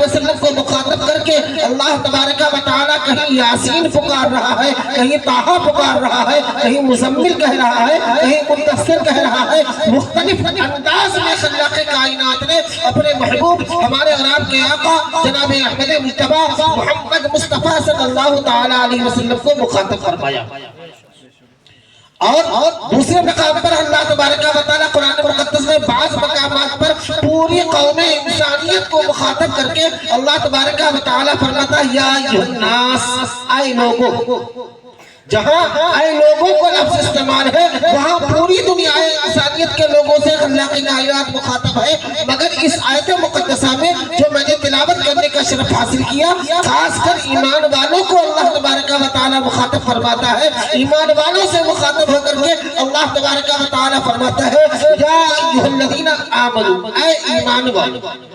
علیہ وسلم کو مخاطب کر کے اللہ تبارک و تعالیٰ کہیں یاسین پکار رہا ہے، کہیں طٰہٰ پکار رہا ہے، کہیں مزمل کہہ رہا ہے، کہیں مدثر کہہ رہا ہے۔ مختلف انداز میں خلاق کائنات نے اپنے محبوب ہمارے اور آپ کے آقا جناب احمد مجتبیٰ محمد مصطفیٰ صلی اللہ تعالیٰ علیہ وسلم کو مخاطب فرمایا۔ اور دوسرے مقام پر اللہ تبارک و تعالیٰ قرآن مقدس میں بعض مقامات پر پوری قوم انسانیت کو مخاطب کر کے اللہ تبارک و تعالیٰ فرماتا ہے یا ایھا الناس، اے لوگوں۔ جہاں اے لوگوں کو لفظ استعمال ہے وہاں پوری دنیا انسانیت کے لوگوں سے خلاق کائنات مخاطب ہے، مگر اس آیت مقدسہ میں جو میں نے تلاوت کرنے کا شرف حاصل کیا، خاص کر ایمان والوں کو اللہ تبارک و تعالیٰ مخاطب فرماتا ہے۔ ایمان والوں سے مخاطب ہو کر کے اللہ تبارک و تعالیٰ فرماتا ہے یا ایھا الذین آمنوا، اے ایمان والوں۔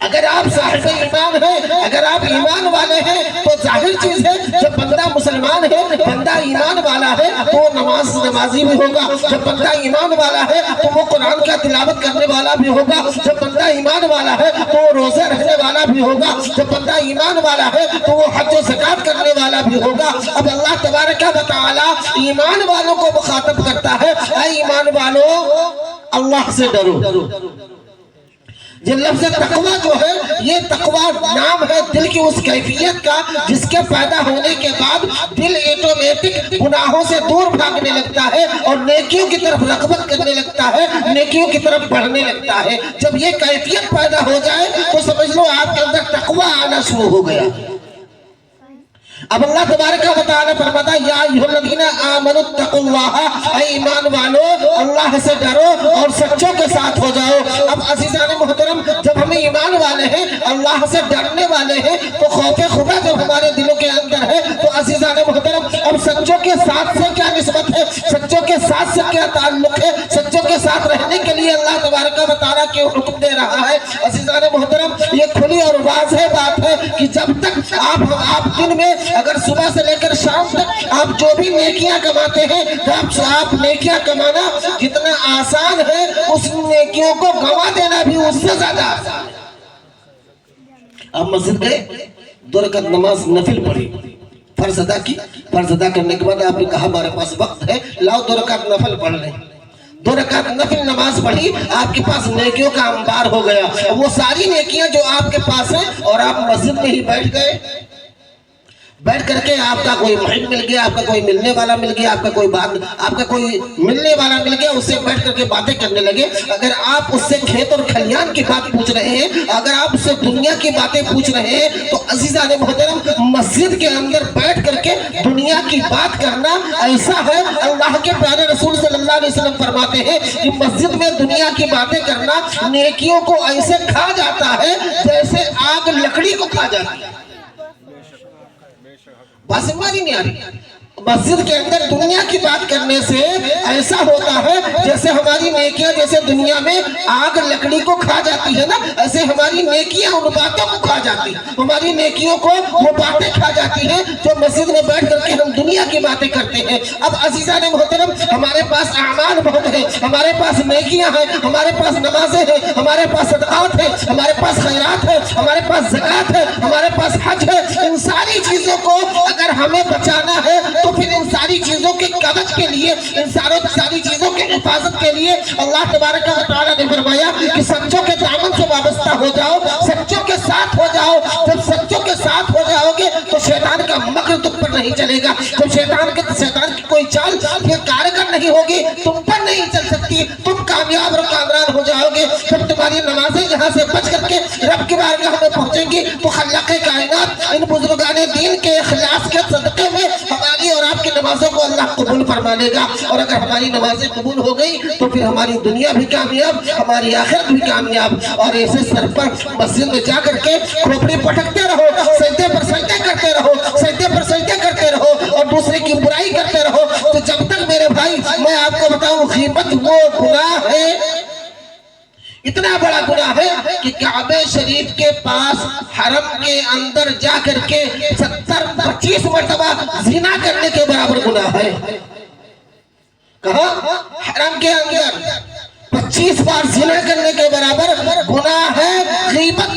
اگر آپ صاحب ایمان ہیں، اگر آپ ایمان والے ہیں تو ظاہر چیز ہے جب بندہ مسلمان ہے، بندہ ایمان والا ہے تو وہ نمازی بھی ہوگا۔ جب بندہ ایمان والا ہے تو وہ قرآن کا تلاوت کرنے والا بھی ہوگا۔ جب بندہ ایمان والا ہے تو وہ روزے رکھنے والا بھی ہوگا۔ جب بندہ ایمان والا ہے تو وہ حج و زکوٰۃ کرنے والا بھی ہوگا۔ اب اللہ تبارک و تعالیٰ ایمان والوں کو مخاطب کرتا ہے، اے ایمان والو اللہ سے ڈرو۔ یہ لفظ تقویٰ جو ہے یہ تقویٰ نام ہے دل کی اس کیفیت کا جس کے پیدا ہونے کے بعد دل ایٹومیٹک گناہوں سے دور بھاگنے لگتا ہے اور نیکیوں کی طرف رغبت کرنے لگتا ہے، نیکیوں کی طرف بڑھنے لگتا ہے۔ جب یہ کیفیت پیدا ہو جائے تو سمجھ لو آپ کے اندر تقویٰ آنا شروع ہو گیا۔ اب اللہ تبارک و تعالیٰ فرماتا ہے یا ایھا الذین آمنوا اتقوا اللہ، اے ایمان والو اللہ سے ڈرو اور سچوں کے ساتھ ہو جاؤ۔ اب عزیزان محترم جب ہم ایمان والے ہیں، اللہ سے ڈرنے والے ہیں تو خوف خدا جب ہمارے دلوں کے اندر ہے تو عزیزان محترم اب سچوں کے ساتھ سے کیا نسبت ہے، سچوں کے ساتھ سے کیا تعلق ہے، سچوں کے ساتھ رہنے کے لیے اللہ تبارک و تعالیٰ کے حکم دے رہا ہے۔ عزیزان محترم یہ کھلی اور واضح بات ہے کہ جب تک آپ دن میں اگر صبح سے لے کر شام تک آپ جو بھی نیکیاں کماتے ہیں تو آپ نیکیاں کمانا جتنا آسان ہے اس نیکیوں کو گنوا دینا بھی اس سے زیادہ آسان ہے۔ آپ مسجد گئے، 2 رکعت نماز نفل پڑھی، فرض ادا کی، فرض ادا کرنے کے بعد آپ نے کہا ہمارے پاس وقت ہے لاؤ 2 رکعت نفل پڑھ لیں۔ 2 رکعت نفل نماز پڑھی، آپ کے پاس نیکیوں کا انبار ہو گیا۔ وہ ساری نیکیاں جو آپ کے پاس ہیں اور آپ مسجد میں ہی بیٹھ گئے، بیٹھ کر کے آپ کا کوئی محب مل گیا، آپ کا کوئی ملنے والا مل گیا، آپ کا کوئی ملنے والا مل گیا، اس سے بیٹھ کر کے باتیں کرنے لگے۔ اگر آپ اس سے کھیت اور کھلیان کی بات پوچھ رہے ہیں، اگر آپ اس سے دنیا کی باتیں پوچھ رہے ہیں تو عزیزان محترم مسجد کے اندر بیٹھ کر کے دنیا کی بات کرنا ایسا ہے، اللہ کے پیارے رسول صلی اللہ علیہ وسلم فرماتے ہیں کہ مسجد میں دنیا کی باتیں کرنا نیکیوں کو ایسے کھا جاتا ہے جیسے آگ لکڑی کو کھا جاتی ہے۔ بات سمجھ نہیں آ رہی؟ مسجد کے اندر دنیا کی بات کرنے سے ایسا ہوتا ہے جیسے ہماری نیکیاں جیسے دنیا میں آگ لکڑی کو کھا جاتی ہے نا، ایسے ہماری نیکیاں ان باتوں کو کھا جاتی ہیں، ہماری نیکیوں کو وہ باتیں کھا جاتی ہیں جو مسجد میں بیٹھ کر کے ہم دنیا کی باتیں کرتے ہیں۔ اب عزیزان محترم ہمارے پاس اعمال بہت ہیں، ہمارے پاس نیکیاں ہیں، ہمارے پاس نمازیں ہیں، ہمارے پاس صدقات ہیں، ہمارے پاس خیرات ہے، ہمارے پاس زکوٰۃ ہے، ہمارے پاس حج ہے۔ ان ساری چیزوں کو اگر ہمیں بچانا ہے تو پھر ان ساری چیزوں کے کوچ کے لیے، ان ساری چیزوں کے حفاظت کے لیے اللہ تبارک و تعالیٰ نے فرمایا کہ سچوں کے دامن سے وابستہ ہو جاؤ، سچوں کے ساتھ ہو جاؤ۔ جب سچوں کے ساتھ ہو جاؤ گے تو شیطان کا مکر تم پر نہیں چلے گا، جب شیطان کی کوئی چال پھر کارگر نہیں ہوگی، تم پر نہیں چل سکتی، تم کامیاب اور کامران ہو جاؤ گے۔ جب تمہاری نمازیں یہاں سے بچ کر کے رب کی بارگاہ میں پہنچیں گی تو خلاق کائنات ان بزرگان دین کے اخلاص کے صدقے میں ہماری اور آپ کی نمازوں کو اللہ قبول فرما لے گا۔ اور اگر ہماری نمازیں قبول ہو گئی تو پھر ہماری دنیا بھی کامیاب، ہماری آخرت بھی کامیاب۔ اور ایسے سر پر مسجد میں جا کر کے کھوپڑی پٹکتے رہو، سجدے پر سجدے کرتے رہو، سجدے پر سجدے کرتے رہو اور دوسرے کی برائی کرتے رہو تو جب تک میرے بھائی میں آپ کو بتاؤں غیبت وہ گناہ ہے، اتنا بڑا گناہ ہے کہ کعبہ شریف کے پاس حرم کے اندر جا کر کے 25 مرتبہ زنا کرنے کے برابر گناہ ہے۔ کہاں؟ حرم کے اندر 25 بار زنا کرنے کے برابر گناہ ہے۔ غیبت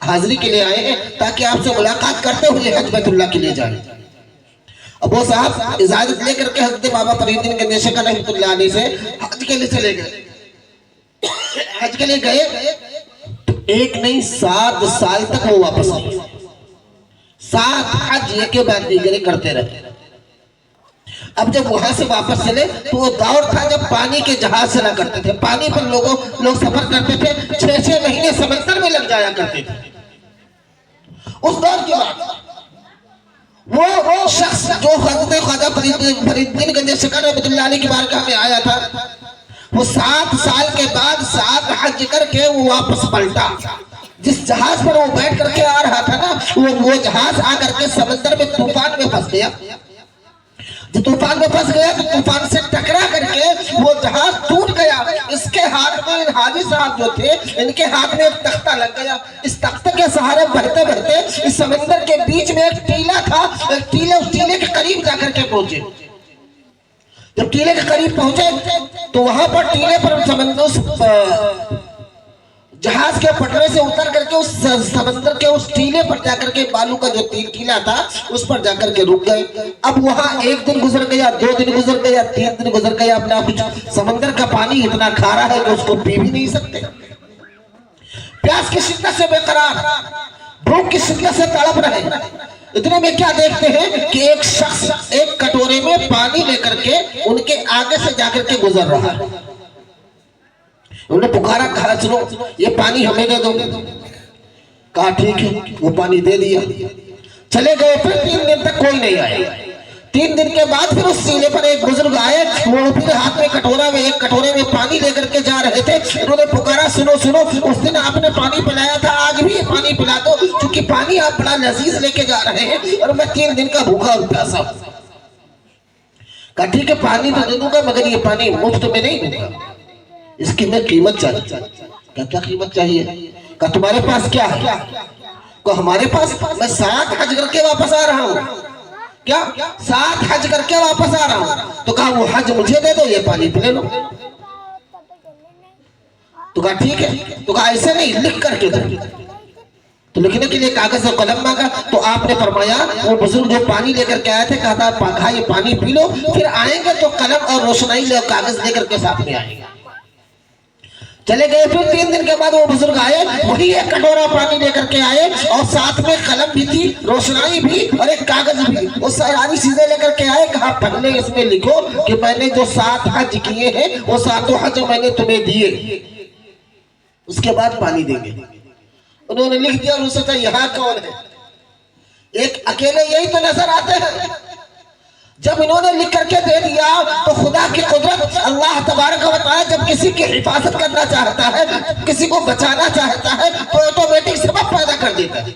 حاضری کے لیے آئے ہیں تاکہ آپ سے ملاقات کرتے ہوئے حج بیت اللہ کے لیے جائیں۔ اب وہ صاحب اجازت لے کر کے حضرت بابا فرید الدین گنج شیخ رحمۃ اللہ علیہ سے حج کے لیے چلے گئے۔ حج کے لیے گئے ایک نہیں 7 سال تک وہ واپس آئے، 7 حج یہ کے بعد دیگرے کرتے رہے۔ اب جب وہاں سے واپس چلے تو وہ دور تھا جب پانی کے جہاز چلا کرتے تھے، پانی پر لوگ سفر کرتے تھے، 6 مہینے سمندر میں لگ جایا کرتے تھے۔ اس دور کی بات وہ شخص جو حضرت خواجہ فرید الدین گنج شیخ رحمۃ اللہ علیہ کی بارگاہ میں آیا تھا، وہ 7 سال کے بعد 7 حج کر کے وہ واپس پلٹا۔ جس جہاز پر وہ بیٹھ کر کے آ رہا تھا نا، وہ جہاز آ کر کے سمندر میں طوفان میں پھنس گیا۔ جو طوفان میں پھنس گیا تو طوفان سے ٹکرا کر کے وہ جہاز ٹوٹ گیا۔ اس کے ہاتھ میں حاجی صاحب جو تھے، ان کے ہاتھ میں ایک تختہ لگ گیا۔ اس تختے کے سہارے بڑھتے بڑھتے اس سمندر کے بیچ میں ایک ٹیلا تھا، اس ٹیلے کے قریب جا کر کے پہنچے۔ جب ٹیلے کے قریب پہنچے تو وہاں پر ٹیلے پر سمندر جہاز کے پٹرے سے اتر کر کے اس سمندر کے اس ٹیلے پر جا کر کے بالو کا جو ٹیلا تھا اس پر جا کر کے رک گئے۔ اب وہاں 1 دن گزر گیا، 2 دن گزر گیا، 3 دن گزر گیا، اپنا کچھ سمندر کا پانی اتنا کھارا ہے کہ اس کو پی بھی نہیں سکتے۔ پیاس کی شدت سے بے قرار، بھوک کی شدت سے تڑپ رہے۔ اتنے میں کیا دیکھتے ہیں کہ ایک شخص ایک کٹورے میں پانی لے کر کے ان کے آگے سے جا کر کے گزر رہا ہے۔ انہوں نے پکارا، کہا سنو یہ پانی ہمیں دے دو۔ کہا ٹھیک ہے، وہ پانی دے دیا۔ چلے گئے، پھر 3 دن تک کوئی نہیں آئے۔ 3 دن کے بعد پھر اس ٹیلے پر ایک بزرگ آئے، وہ پھر ہاتھ میں ایک کٹورے میں پانی لے کر کے جا رہے تھے۔ انہوں نے پکارا، سنو سنو، اس دن آپ نے پانی پلایا تھا، آج بھی پانی پلا دو، کیونکہ پانی آپ بڑا لذیذ لے کے جا رہے ہیں اور میں 3 دن کا بھوکا اور پیاسا ہوں۔ کہا ٹھیک ہے، پانی تو دے دوں گا مگر یہ پانی مفت میں نہیں دوں گا، اس کی میں قیمت چاہیے۔ کیا قیمت چاہیے؟ کہا تمہارے پاس کیا ہے؟ کہا ہمارے پاس، میں 7 حج کر کے واپس آ رہا ہوں۔ کیا 7 حج کر کے واپس آ رہا ہوں؟ تو کہا وہ حج مجھے دے دو، یہ پانی پی لو۔ تو کہا ٹھیک ہے، تو کہا ایسے نہیں، لکھ کر کے دو۔ تو لکھنے کے لیے کاغذ اور قلم مانگا تو آپ نے فرمایا، وہ بزرگ جو پانی لے کر کے آیا تھے، کہا یہ پانی پی لو، پھر آئیں گے تو قلم اور روشنائی لے کاغذ لے کر کے ساتھ میں آئیں گے۔ چلے گئے، پھر 3 دن کے بعد وہ بزرگ آئے، وہی ایک کٹورا پانی لے کر کے آئے اور ساتھ میں قلم بھی تھی، روشنائی بھی اور ایک کاغذ بھی۔ وہ ساری چیزیں لے کر کے آئے، کہا پہلے اس میں لکھو کہ میں نے جو 7 حج کیے ہیں وہ 7 حج میں نے تمہیں دیے، اس کے بعد پانی دیں گے۔ انہوں نے لکھ دیا اور سوچا یہاں کون ہے؟ ایک اکیلے یہی تو نظر آتے ہیں۔ جب انہوں نے لکھ کر کے دے دیا تو خدا کی قدرت، اللہ تبارک و تعالی جب کسی کی حفاظت کرنا چاہتا ہے، کسی کو بچانا چاہتا ہے تو آٹومیٹک سبب پیدا کر دیتا ہے۔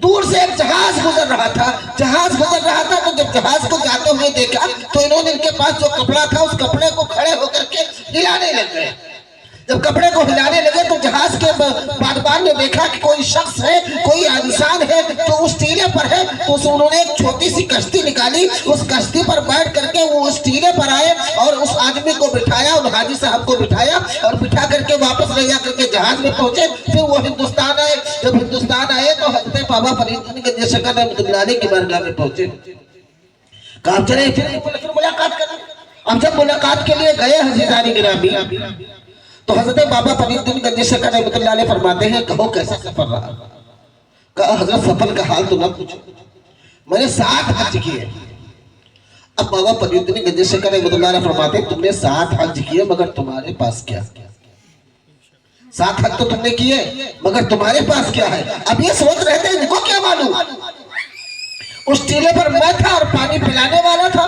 دور سے ایک جہاز گزر رہا تھا، تو جب جہاز کو جاتے ہوئے دیکھا تو انہوں نے ان کے پاس جو کپڑا تھا اس کپڑے کو کھڑے ہو کر کے ہلانے لگ گئے۔ جب کپڑے کو ہلانے لگے تو جہاز کے بادبان نے دیکھا کہ کوئی شخص ہے، کوئی انسان ہے جو اس ٹیلے پر ہے، تو انہوں نے ایک چھوٹی سی کشتی نکالی، اس کشتی پر بیٹھ کر کے وہ اس ٹیلے پر آئے اور اس آدمی کو بٹھایا اور حاجی صاحب کو بٹھایا اور بٹھا کر کے واپس لے جا کر کے جہاز میں پہنچے۔ پھر وہ ہندوستان آئے، جب ہندوستان آئے تو حضرت بابا فرید الدین گنج شیخ رحمۃ اللہ علیہ کی بارگاہ میں پہنچے۔ کہا چلے پھر ملاقات کریں۔ اب جب ملاقات کے لیے گئے عزیزان گرامی، تو حضرت بابا فرید الدین گنج شیخ رحمۃ اللہ علیہ فرماتے ہیں، کہو کیسا سفر رہا؟ کہا حضرت سفر کا حال تو نہ پوچھو، میں نے 7 حج کیے۔ اب بابا فرید الدین گنج شیخ رحمۃ اللہ علیہ فرماتے ہیں، تم نے 7 حج کیے مگر تمہارے پاس کیا؟ 7 حج تو تم نے کیے مگر تمہارے پاس کیا ہے؟ اب یہ سوچ رہے تھے ان کو کیا معلوم، اس ٹیلے پر میں تھا اور پانی پلانے والا تھا،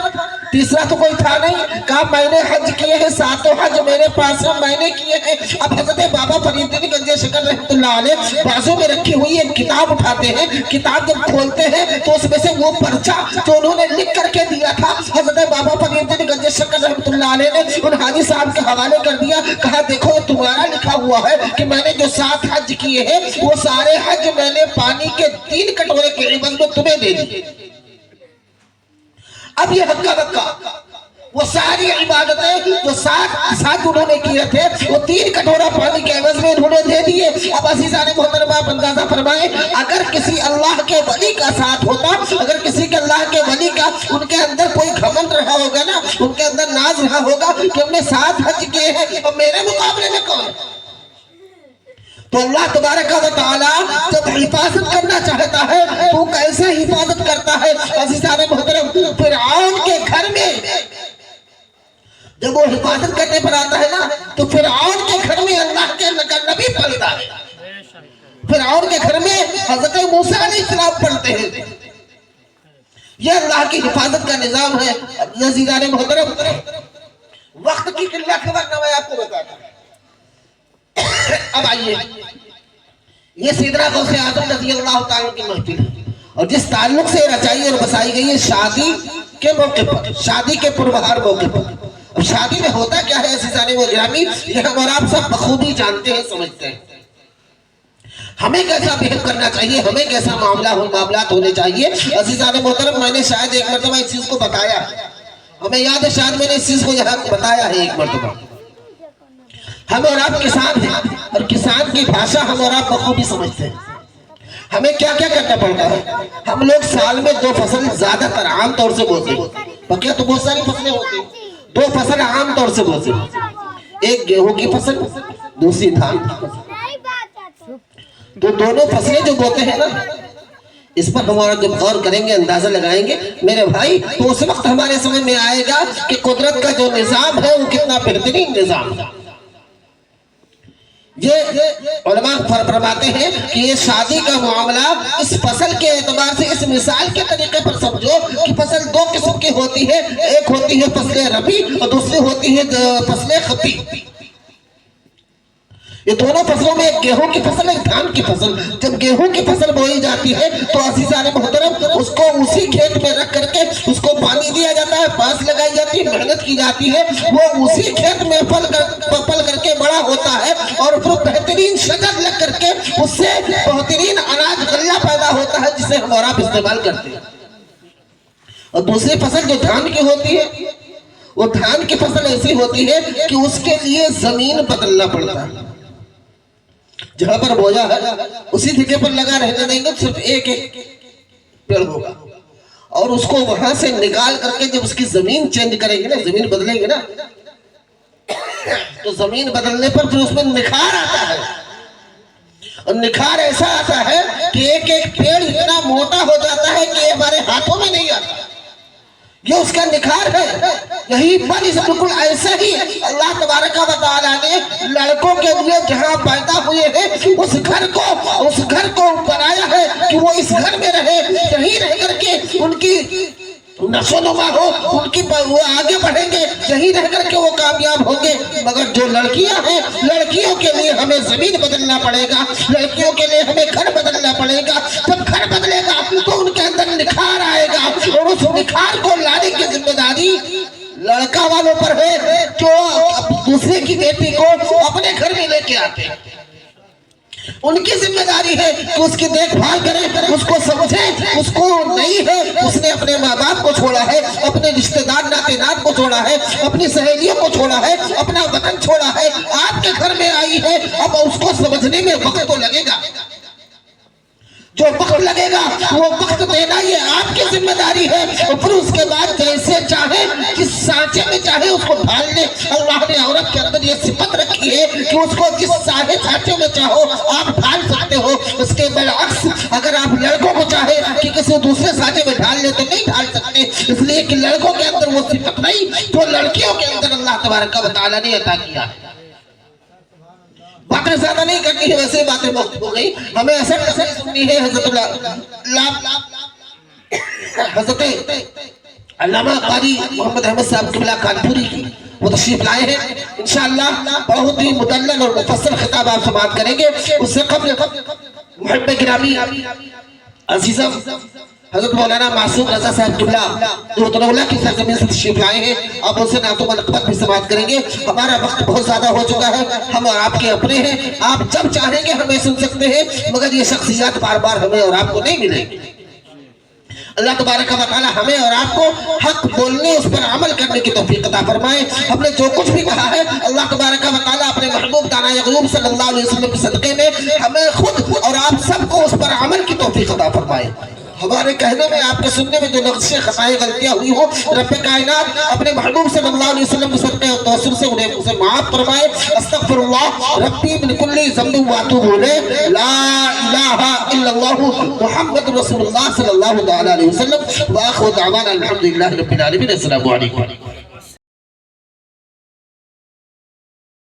تیسرا تو کوئی تھا نہیں۔ کہا میں نے حج کیے ہیں، 7 حج میرے پاس ہیں، میں نے کیے ہیں۔ اب حضرت بابا فرید الدین گنج شیخ رحمۃ اللہ علیہ بازو میں رکھی ہوئی ایک کتاب اٹھاتے ہیں، کتاب جب کھولتے ہیں تو اس میں سے وہ پرچہ جو انہوں نے لکھ کر کے دیا تھا حضرت بابا فرید الدین گنج شیخ رحمۃ اللہ علیہ نے ان حاجی صاحب کے حوالے کر دیا۔ کہا دیکھو یہ تمہارا لکھا ہوا ہے کہ میں نے جو 7 حج کیے ہیں وہ سارے حج میں نے پانی کے 3 کٹورے کے عوض میں تمہیں دے دیے۔ اب یہ ہکا بکا وہ ساری عبادتیں جو ساتھ انہوں نے کیے تھے وہ 3 کٹورا پانی کے عوض میں انہوں نے دے دیے۔ اب عزیزان محترم آپ اندازہ فرمائیں اگر کسی اللہ کے ولی کا ساتھ ہوتا، اگر کسی کے اللہ کے ولی کا ان کے اندر کوئی گھمنڈ رہا ہوگا نا، ان کے اندر ناز رہا ہوگا کہ ہم نے 7 حج کیے ہیں اور میرے مقابلے میں کون؟ تو اللہ تبارک و تعالی جب حفاظت کرنا چاہتا ہے تو کیسے حفاظت کرتا ہے؟ عزیزان محترم فرعون کے گھر میں جب وہ حفاظت کرنے پر آتا ہے نا تو فرعون کے گھر میں اللہ کے نبی پلتا ہے، فرعون کے گھر میں حضرت موسیٰ علیہ السلام پلتے ہیں۔ یہ اللہ کی حفاظت کا نظام ہے۔ عزیزان محترم وقت کی قلت کے وقت میں آپ کو بتاتا ہوں۔ اب آئیے، یہ سیدنا غوث اعظم رضی اللہ تعالیٰ کی محفل ہے اور جس تعلق سے رچائی اور بسائی گئی ہے شادی کے موقع پر، شادی کے پربہار موقع پر۔ اب شادی میں ہوتا کیا ہے عزیزان و گرامی، یہ ہم اور آپ سب بخوبی جانتے ہیں، سمجھتے ہیں۔ ہمیں کیسا بہیو کرنا چاہیے، ہمیں کیسا معاملات ہونے چاہیے۔ عزیزان محترم میں نے شاید ایک مرتبہ اس چیز کو بتایا ہے، ہمیں یاد ہے شاید میں نے اس چیز کو یہاں بتایا ہے ایک مرتبہ۔ ہم اور آپ کسان ہیں اور کسان کی بھاشا ہم اور آپ بخوبی سمجھتے ہیں۔ ہمیں کیا کیا کرنا پڑتا ہے؟ ہم لوگ سال میں 2 فصل زیادہ تر عام طور سے بوتے ہیں، بقیہ تو بہت ساری فصلیں ہوتی ہیں، 2 فصل عام طور سے بوتے ہیں، ایک گیہوں کی فصل، دوسری دھان کی فصل۔ تو دونوں فصلیں جو بوتے ہیں نا، اس پر ہمارا جب غور کریں گے، اندازہ لگائیں گے میرے بھائی، تو اس وقت ہمارے سمجھ میں آئے گا کہ قدرت کا جو نظام ہے وہ کتنا بہترین نظام ہے۔ یہ علماء فرماتے ہیں کہ یہ شادی کا معاملہ اس فصل کے اعتبار سے اس مثال کے طریقے پر سمجھو کہ فصل 2 قسم کی ہوتی ہے، ایک ہوتی ہے فصل ربی اور دوسری ہوتی ہے فصل خطی۔ یہ دونوں فصلوں میں ایک گیہوں کی فصل ایک دھان کی فصل۔ جب گیہوں کی فصل بوئی جاتی ہے تو عزیزان محترم اس کو اسی کھیت میں رکھ کر کے اس کو پانی دیا جاتا ہے، پاس لگائی جاتی ہے، محنت کی جاتی ہے، وہ اسی کھیت میں پل کر کے بڑا ہوتا ہے اور پھر بہترین شجر لگ کر کے اس سے بہترین اناج غلہ پیدا ہوتا ہے جسے ہم اور آپ استعمال کرتے ہیں۔ اور دوسری فصل جو دھان کی ہوتی ہے، وہ دھان کی فصل ایسی ہوتی ہے کہ اس کے لیے زمین بدلنا پڑتا ہے۔ جہاں پر بوجھا ہے اسی جگہ پر لگا رہنے دیں گے، صرف ایک پیڑ ہوگا اور اس کو وہاں سے نکال کر کے جب اس کی زمین چینج کریں گے نا، زمین بدلیں گے نا، تو زمین بدلنے پر پھر اس میں نکھار آتا ہے اور نکھار ایسا آتا ہے کہ ایک ایک پیڑ اتنا موٹا ہو جاتا ہے کہ یہ ہمارے ہاتھوں میں نہیں آتا۔ یہ اس کا نکھار ہے۔ یہی بنس بالکل ایسے ہی اللہ تبارک و تعالیٰ نے لڑکوں کے لیے جہاں پیدا ہوئے ہیں اس گھر کو بنایا ہے کہ وہ اس گھر میں رہے، یہیں رہ کر کے ان کی نشو نما ہو، ان کی وہ آگے بڑھیں گے، یہیں رہ کر کے وہ کامیاب ہوں گے۔ مگر جو لڑکیاں ہیں، لڑکیوں کے لیے ہمیں زمین بدلنا پڑے گا، لڑکیوں کے لیے ہمیں گھر بدلنا پڑے گا۔ جب گھر بدلے گا تو ان کے اندر نکھار آئے گا اور اس نکھار کو لانے کی ذمہ داری لڑکا والوں پر ہے جو دوسرے کی بیٹی کو اپنے گھر میں لے کے آتے ہیں۔ ان کی ذمہ داری ہے کہ اس کی دیکھ بھال کریں، اس کو سمجھیں، اس کو نہیں ہے اس نے اپنے ماں باپ کو چھوڑا ہے، اپنے رشتہ دار ناتے نات کو چھوڑا ہے، اپنی سہیلیوں کو چھوڑا ہے، اپنا وطن چھوڑا ہے، آپ کے گھر میں آئی ہے، اب اس کو سمجھنے میں وقت تو لگے گا۔ جو وقت لگے گا وہ وقت دینا یہ آپ کی ذمہ داری ہے، اور پھر اس کے بعد جیسے چاہے جس سانچے میں چاہے اس کو ڈھال لے۔ اللہ نے عورت کے اندر یہ صفت رکھی ہے کہ اس کو جس سانچے میں چاہو آپ ڈھال سکتے ہو۔ اس کے برعکس اگر آپ لڑکوں کو چاہے کہ کسی دوسرے سانچے میں ڈھال لے تو نہیں ڈھال سکتے، اس لیے کہ لڑکوں کے اندر وہ صفت نہیں جو لڑکیوں کے اندر اللہ تبارک و تعالیٰ نے عطا کیا ہے۔ باتیں زیادہ نہیں کرنی ہے، ویسے باتیں بہت ہو گئی، ہمیں اثر سننی ہے حضرت علامہ قاری محمد احمد صاحب قبلہ کانپوری کی، وہ تشریف لائے ہیں۔ انشاءاللہ بہت ہی مدلل اور مفصل خطاب آپ سماعت کریں گے۔ اس سے قبل محب گرامی عزیزم حضرت مولانا معصوم رضا صاحب قبلہ جو اللہ کی سرزمین سے تشریف لائے ہیں، آپ ان سے نعت و منقبت بھی سماعت کریں گے۔ ہمارا وقت بہت زیادہ ہو چکا ہے، ہم اور آپ کے اپنے ہیں، آپ جب چاہیں گے ہمیں سن سکتے ہیں، مگر یہ شخصیات بار بار ہمیں اور آپ کو نہیں ملیں گی۔ اللہ تبارک و تعالی ہمیں اور آپ کو حق بولنے اس پر عمل کرنے کی توفیق عطا فرمائے. ہم نے جو کچھ بھی کہا ہے اللہ تبارک و تعالی اپنے محبوب دانا غیوب صلی اللہ علیہ وسلم کے صدقے میں ہمیں خود اور آپ سب کو اس پر عمل کی توفیق عطا فرمائے. ہمارے کہنے میں آپ کے سننے میں جو لغزشیں خطائیں غلطیاں ہوئی ہوں رب کائنات اپنے محبوب صلی اللہ علیہ وسلم کے صدقے اور توسل سے انہیں اسے معاف فرمائے. استغفر اللہ ربی من کل ذنب واتوب الیہ. لا الہ الا اللہ محمد رسول اللہ صلی اللہ علیہ وسلم. واخر دعوانا الحمدللہ رب العالمین. السلام علیکم.